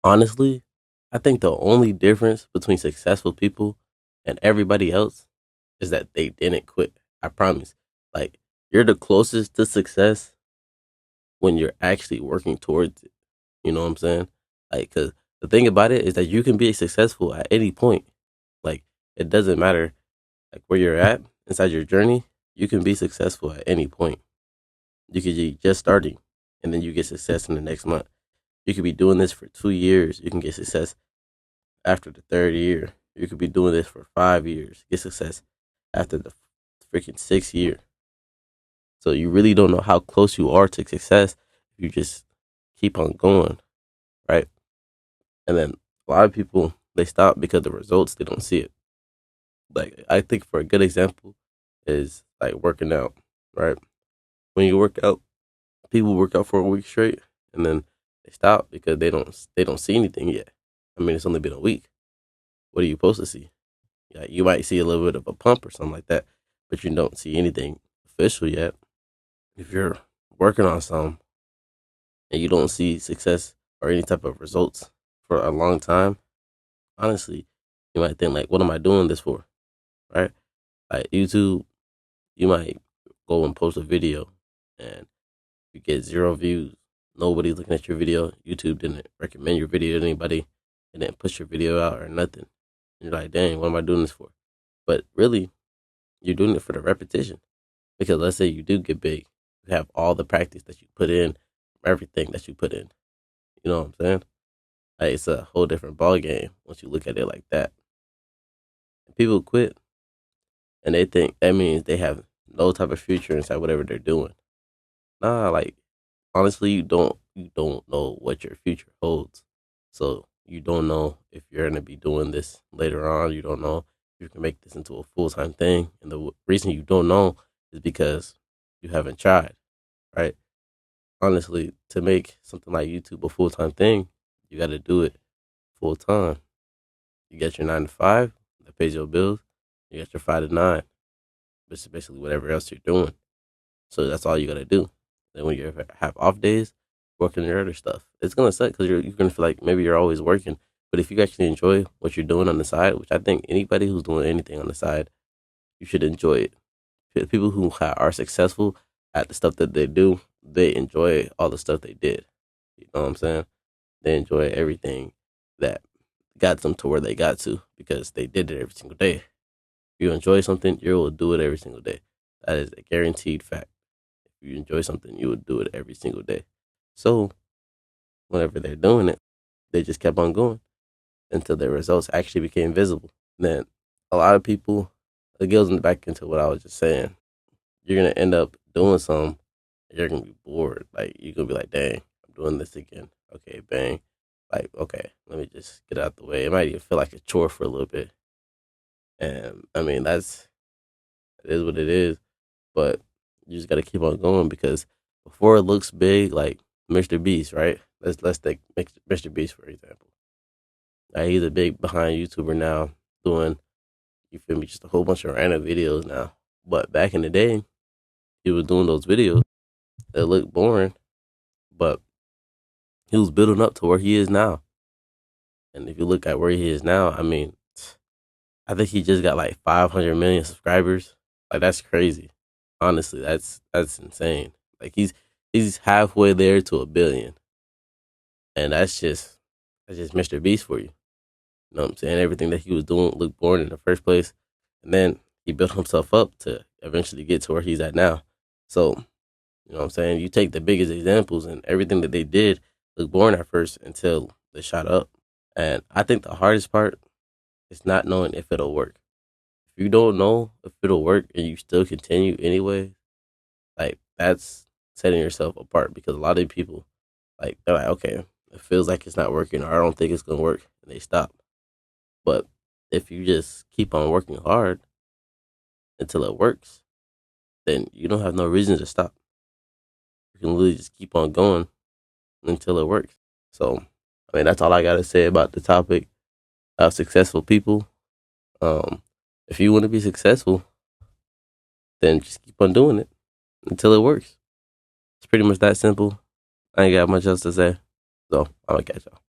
Honestly, I think the only difference between successful people and everybody else is that they didn't quit. I promise. Like, you're the closest to success when you're actually working towards it. You know what I'm saying? Like, cause the thing about it is that you can be successful at any point. Like, it doesn't matter like where you're at inside your journey. You can be successful at any point. You could be just starting, and then you get success in the next month. You could be doing this for 2 years. You can get success after the third year. You could be doing this for 5 years. Get success after the freaking 6th year. So you really don't know how close you are to success if you just keep on going, right? And then a lot of people they stop because the results they don't see it. Like I think for a good example is like working out, right? When you work out, people work out for a week straight and then they stop because they don't see anything yet. I mean, it's only been a week. What are you supposed to see? Yeah, you might see a little bit of a pump or something like that, but you don't see anything official yet. If you're working on something and you don't see success or any type of results for a long time, honestly, you might think like, what am I doing this for? Right? Like YouTube, you might go and post a video and you get 0 views. Nobody's looking at your video. YouTube didn't recommend your video to anybody. It didn't push your video out or nothing. And you're like, dang, what am I doing this for? But really, you're doing it for the repetition. Because let's say you do get big, you have all the practice that you put in, everything that you put in. You know what I'm saying? Like, it's a whole different ball game once you look at it like that. And people quit and they think that means they have no type of future inside whatever they're doing. Nah, like honestly, you don't know what your future holds. So you don't know if you're gonna be doing this later on. You don't know if you can make this into a full time thing. And the reason you don't know is because you haven't tried, right? Honestly, to make something like YouTube a full time thing, you got to do it full time. You get your 9 to 5 that pays your bills. You got your 5 to 9, which is basically whatever else you're doing. So that's all you got to do. Then when you have off days, work on your other stuff. It's gonna suck because you're gonna feel like maybe you're always working. But if you actually enjoy what you're doing on the side, which I think anybody who's doing anything on the side, you should enjoy it. People who are successful at the stuff that they do, they enjoy all the stuff they did. You know what I'm saying? They enjoy everything that got them to where they got to because they did it every single day. If you enjoy something, you will do it every single day. That is a guaranteed fact. If you enjoy something, you would do it every single day. So whenever they're doing it, they just kept on going until their results actually became visible. Then a lot of people, it goes back into what I was just saying. You're gonna end up doing something. You're gonna be bored. Like you're gonna be like, "Dang, I'm doing this again." Okay, bang. Like, okay, let me just get out the way. It might even feel like a chore for a little bit. And I mean, it is what it is. But you just gotta keep on going because before it looks big, like Mr. Beast, right? Let's take Mr. Beast for example. He's a big behind YouTuber now, doing you feel me, just a whole bunch of random videos now. But back in the day, he was doing those videos that looked boring, but he was building up to where he is now. And if you look at where he is now, I mean, I think he just got like 500 million subscribers. Like that's crazy. Honestly, that's insane. Like he's halfway there to a billion, and that's just Mr. Beast for you. You know what I'm saying? Everything that he was doing looked boring in the first place, and then he built himself up to eventually get to where he's at now. So you know what I'm saying? You take the biggest examples, and everything that they did looked boring at first until they shot up. And I think the hardest part is not knowing if it'll work. If you don't know if it'll work and you still continue anyway, like that's setting yourself apart because a lot of people like they're like, okay, it feels like it's not working or I don't think it's gonna work and they stop. But if you just keep on working hard until it works, then you don't have no reason to stop. You can literally just keep on going until it works. So I mean that's all I gotta say about the topic of successful people. Um if you want to be successful, then just keep on doing it until it works. It's pretty much that simple. I ain't got much else to say. So I'm gonna catch y'all.